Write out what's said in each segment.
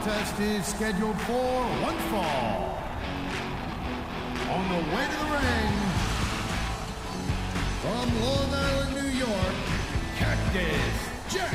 contest is scheduled for one fall. On the way to the ring, from Long Island, New York, Cactus Jack.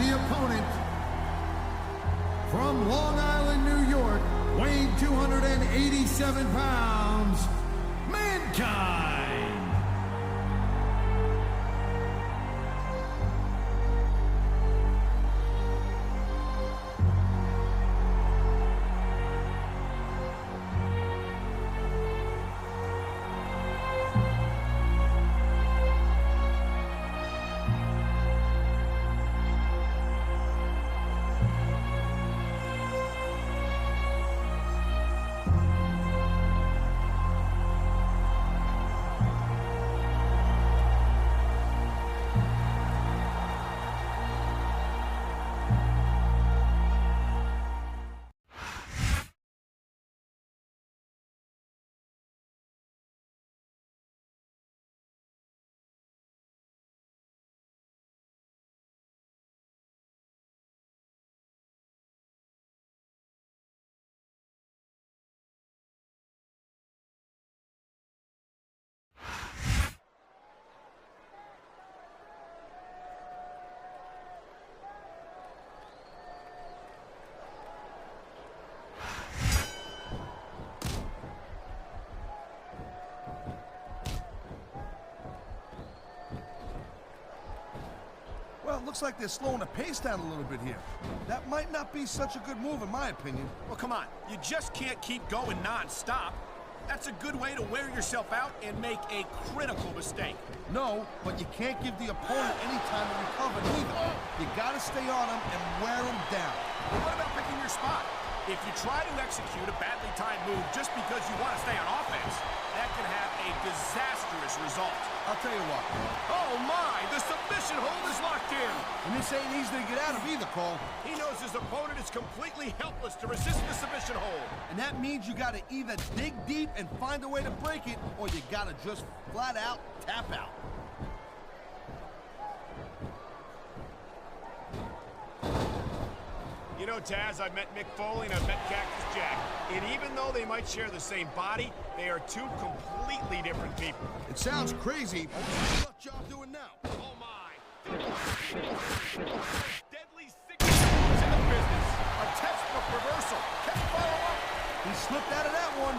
Opponent from Long Island, New York, weighing 287 pounds, Mankind. Well, it looks like they're slowing the pace down a little bit here. That might not be such a good move, in my opinion. Well, come on. You just can't keep going non-stop. That's a good way to wear yourself out and make a critical mistake. No, but you can't give the opponent any time to recover either. You gotta stay on them and wear them down. Well, what about picking your spot? If you try to execute a badly timed move just because you want to stay on offense, that can have a disastrous result. I'll tell you what, Cole. Oh my, the submission hold is locked in. And this ain't easy to get out of either, Cole. He knows his opponent is completely helpless to resist the submission hold. And that means you gotta either dig deep and find a way to break it, or you gotta just flat out tap out. You know, Taz, I've met Mick Foley and I've met Cactus Jack. And even though they might share the same body, they are two completely different people. It sounds crazy, but what job doing now? Oh, my. Deadly 6 moves in the business. A textbook reversal. Can he follow up? He slipped out of that one.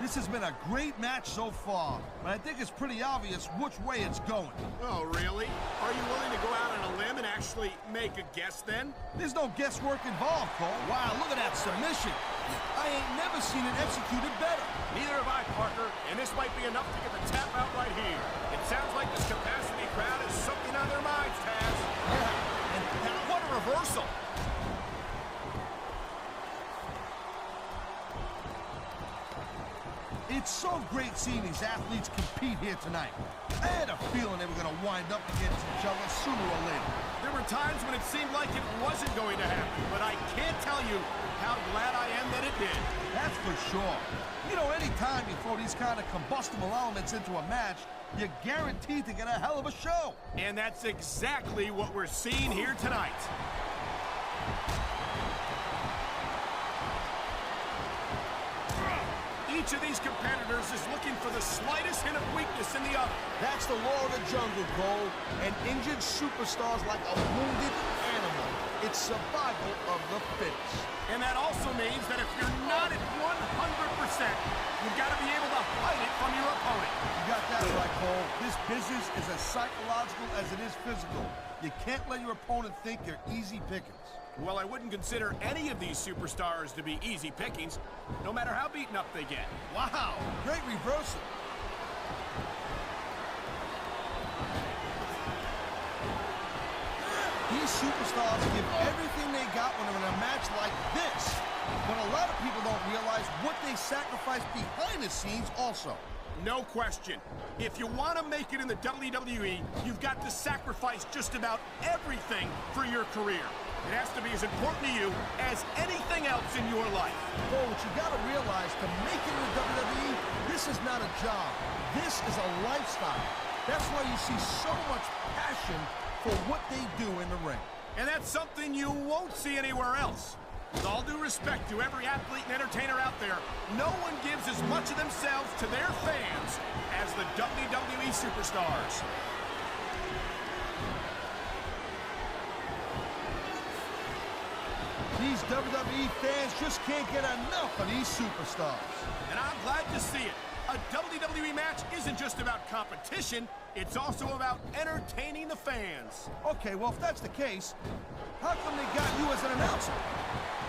This has been a great match so far, but I think it's pretty obvious which way it's going. Oh, really? Are you willing to go out on a limb and actually make a guess then? There's no guesswork involved, Cole. Wow, look at that submission. I ain't never seen it executed better. Neither have I, Parker, and this might be enough to get the tap out right here. It sounds like this capacity crowd has something on their minds, Taz. Yeah, and what a reversal. It's so great seeing these athletes compete here tonight. I had a feeling they were going to wind up against each other sooner or later. There were times when it seemed like it wasn't going to happen, but I can't tell you how glad I am that it did. That's for sure. You know, anytime you throw these kind of combustible elements into a match, you're guaranteed to get a hell of a show. And that's exactly what we're seeing here tonight. Each of these competitors is looking for the slightest hint of weakness in the other. That's the law of the jungle, Cole. And injured superstars like a wounded animal. It's survival of the fittest. And that also means that if you're not at 100%, you've got to be able to hide it from your opponent. You got that right, Cole. This business is as psychological as it is physical. You can't let your opponent think you're easy pickings. Well, I wouldn't consider any of these superstars to be easy pickings, no matter how beaten up they get. Wow, great reversal. These superstars give everything they got when they're in a match like this. But a lot of people don't realize what they sacrifice behind the scenes also. No question. If you want to make it in the WWE, you've got to sacrifice just about everything for your career. It has to be as important to you as anything else in your life. Well, what you got to realize, to make it in the WWE, this is not a job. This is a lifestyle. That's why you see so much passion for what they do in the ring. And that's something you won't see anywhere else. With all due respect to every athlete and entertainer out there, no one gives as much of themselves to their fans as the WWE superstars. These WWE fans just can't get enough of these superstars. And I'm glad to see it. A WWE match isn't just about competition, it's also about entertaining the fans. Okay, well, if that's the case, how come they got you as an announcer?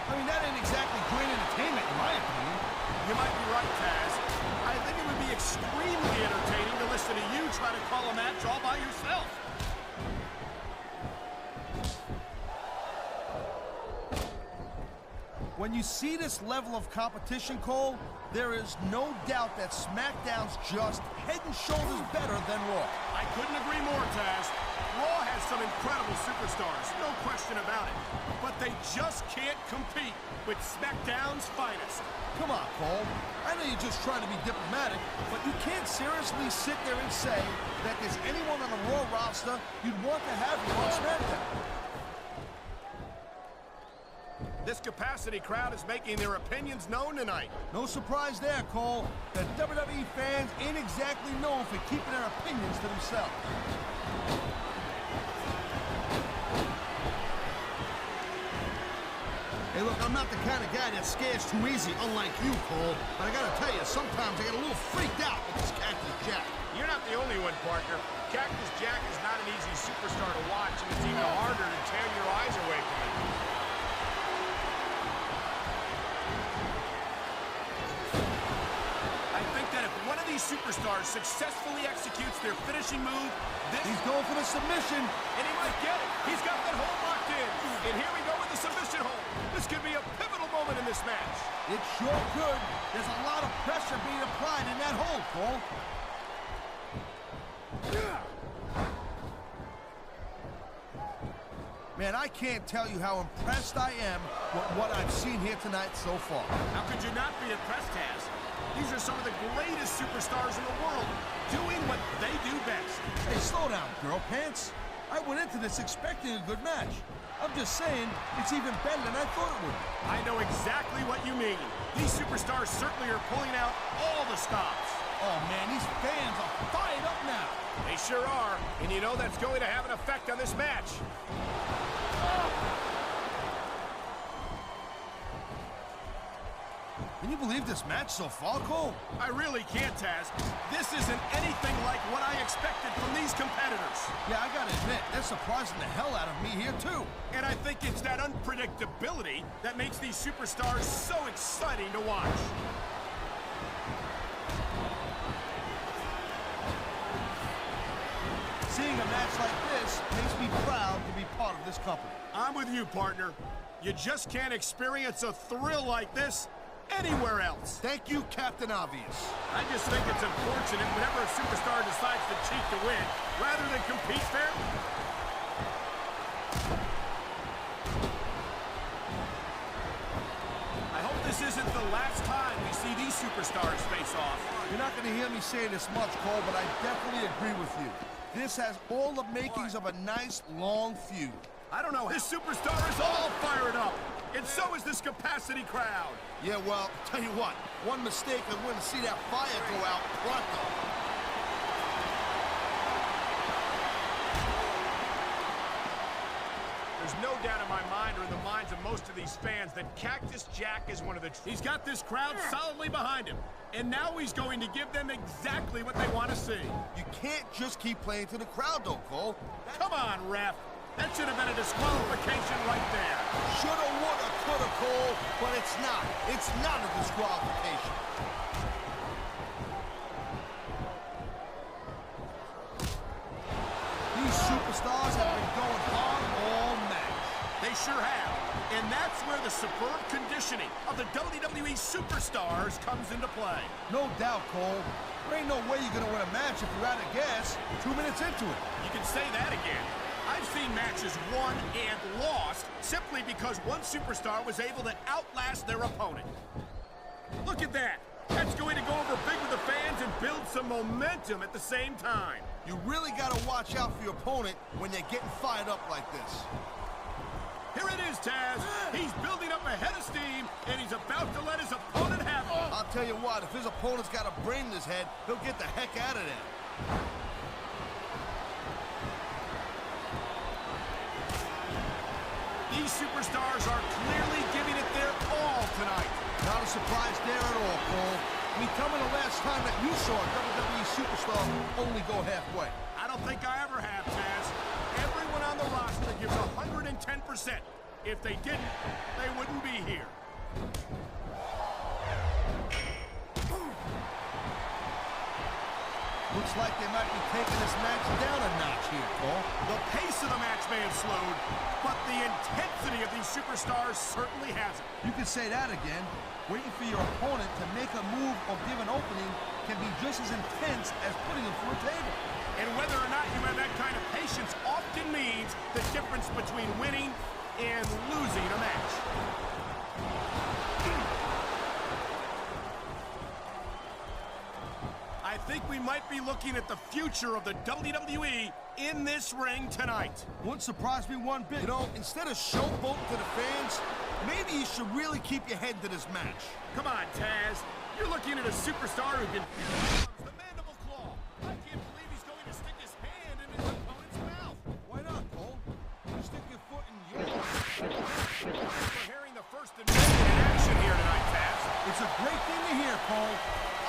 I mean, that ain't exactly great entertainment, in my opinion. You might be right, Taz. I think it would be extremely entertaining to listen to you try to call a match all by yourself. When you see this level of competition, Cole, there is no doubt that SmackDown's just head and shoulders better than Raw. I couldn't agree more, Taz. Raw has some incredible superstars, no question about it. But they just can't compete with SmackDown's finest. Come on, Cole. I know you're just trying to be diplomatic, but you can't seriously sit there and say that there's anyone on the Raw roster you'd want to have you on SmackDown. This capacity crowd is making their opinions known tonight. No surprise there, Cole. The WWE fans ain't exactly known for keeping their opinions to themselves. Hey, look, I'm not the kind of guy that scares too easy, unlike you, Cole. But I gotta tell you, sometimes I get a little freaked out with this Cactus Jack. You're not the only one, partner. Cactus Jack is not an easy superstar to watch, and it's even harder to tear your eyes away from him. I think that if one of these superstars successfully executes their finishing move, He's going for the submission. And he might get it. He's got that hold locked in. And here we go with the submission hold. This could be a pivotal moment in this match. It sure could. There's a lot of pressure being applied in that hold, Cole. Man, I can't tell you how impressed I am with what I've seen here tonight so far. How could you not be impressed, Taz? These are some of the greatest superstars in the world, doing what they do best. Hey, slow down, girl pants. I went into this expecting a good match. I'm just saying, it's even better than I thought it would be. I know exactly what you mean. These superstars certainly are pulling out all the stops. Oh, man, these fans are fired up now. They sure are, and you know that's going to have an effect on this match. Can you believe this match so far, Cole? I really can't, Taz. This isn't anything like what I expected from these competitors. Yeah, I gotta admit, they're surprising the hell out of me here, too. And I think it's that unpredictability that makes these superstars so exciting to watch. Seeing a match like this makes me proud to be part of this company. I'm with you, partner. You just can't experience a thrill like this anywhere else. Thank you, Captain Obvious. I just think it's unfortunate whenever a superstar decides to cheat to win, rather than compete fairly. I hope this isn't the last time we see these superstars face off. You're not going to hear me say this much, Cole, but I definitely agree with you. This has all the makings of a nice, long feud. I don't know, this superstar is all fired up. And so is this capacity crowd. Yeah, well, tell you what, one mistake and we're going to see that fire go out pronto. There's no doubt in my mind or in the minds of most of these fans that Cactus Jack is one of the... He's got this crowd solidly behind him. And now he's going to give them exactly what they want to see. You can't just keep playing to the crowd, though, Cole. Come on, ref. That should have been a disqualification right there. Shoulda, woulda, coulda, Cole, but it's not. It's not a disqualification. These superstars have been going hard all match. They sure have. And that's where the superb conditioning of the WWE Superstars comes into play. No doubt, Cole. There ain't no way you're going to win a match if you're out of gas 2 minutes into it. You can say that again. I've seen matches won and lost simply because one superstar was able to outlast their opponent. Look at that. That's going to go over big with the fans and build some momentum at the same time. You really got to watch out for your opponent when they're getting fired up like this. Here it is, Taz. He's building up a head of steam, and he's about to let his opponent have it. I'll tell you what, if his opponent's got a brain in his head, he'll get the heck out of there. These superstars are clearly giving it their all tonight. Not a surprise there at all, Cole. I mean, tell me the last time that you saw a WWE superstar only go halfway. I don't think I ever have, Taz. Everyone on the roster gives 110%. If they didn't, they wouldn't be here. Looks like they might be taking this match down a notch here, Cole. The pace of the match may have slowed, but the intensity of these superstars certainly hasn't. You can say that again. Waiting for your opponent to make a move or give an opening can be just as intense as putting them through a table. And whether or not you have that kind of patience often means the difference between winning and losing a match. I think we might be looking at the future of the WWE in this ring tonight. Wouldn't surprise me one bit. You know, instead of showboating to the fans, maybe you should really keep your head to this match. Come on, Taz. You're looking at a superstar who can... The mandible claw. I can't believe he's going to stick his hand in his opponent's mouth. Why not, Cole? You stick your foot in yours. We're hearing the first amendment in action here tonight, Taz. It's a great thing to hear, Cole.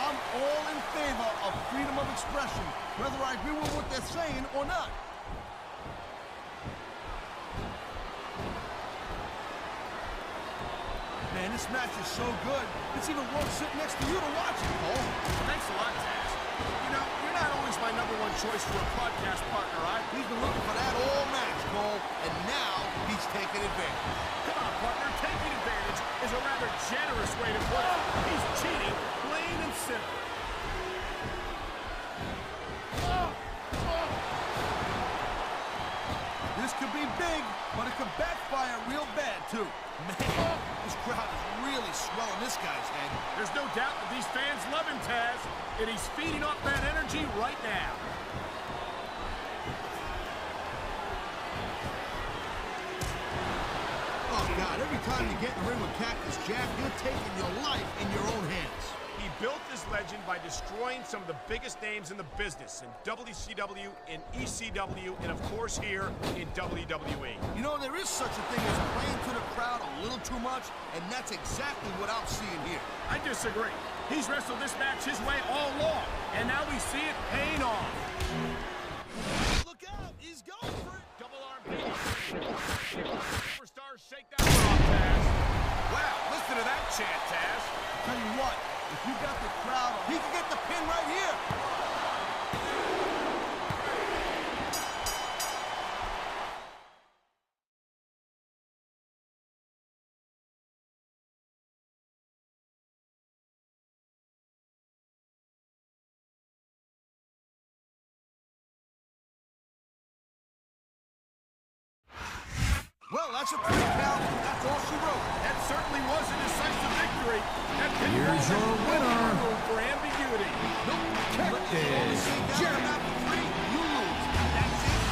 I'm all in favor of freedom of expression, whether I agree with what they're saying or not. Man, this match is so good. It's even worth sitting next to you to watch it, Cole. Thanks a lot, Taz. You know, you're not always my #1 choice for a podcast partner. He's been looking for that all match, Cole, and now he's taking advantage. Come on, partner. Taking advantage is a rather generous way to put it. He's cheating, plain and simple. This could be big, but it could backfire real bad, too. Man, this crowd is really swelling this guy's head. There's no doubt that these fans love him, Taz, and he's feeding off that energy right now. Oh, God, every time you get in the ring with Cactus Jack, you're taking your life in your own hands. He built this legend by destroying some of the biggest names in the business in WCW, in ECW, and of course here in WWE. You know, there is such a thing as playing to the crowd a little too much, and that's exactly what I'm seeing here. I disagree. He's wrestled this match his way all along, and now we see it paying off. Look out, he's going for it. Double arm beat. Superstars shake that one off, Taz. Wow, listen to that chant, Taz. Tell you what, if you got the crowd, he can get the pin right here. Well, that's a 3 count. That's all she wrote. That certainly was a decisive victory. That Here's your winner. For ambiguity. Is Jerry. After 3, you lose. That's it.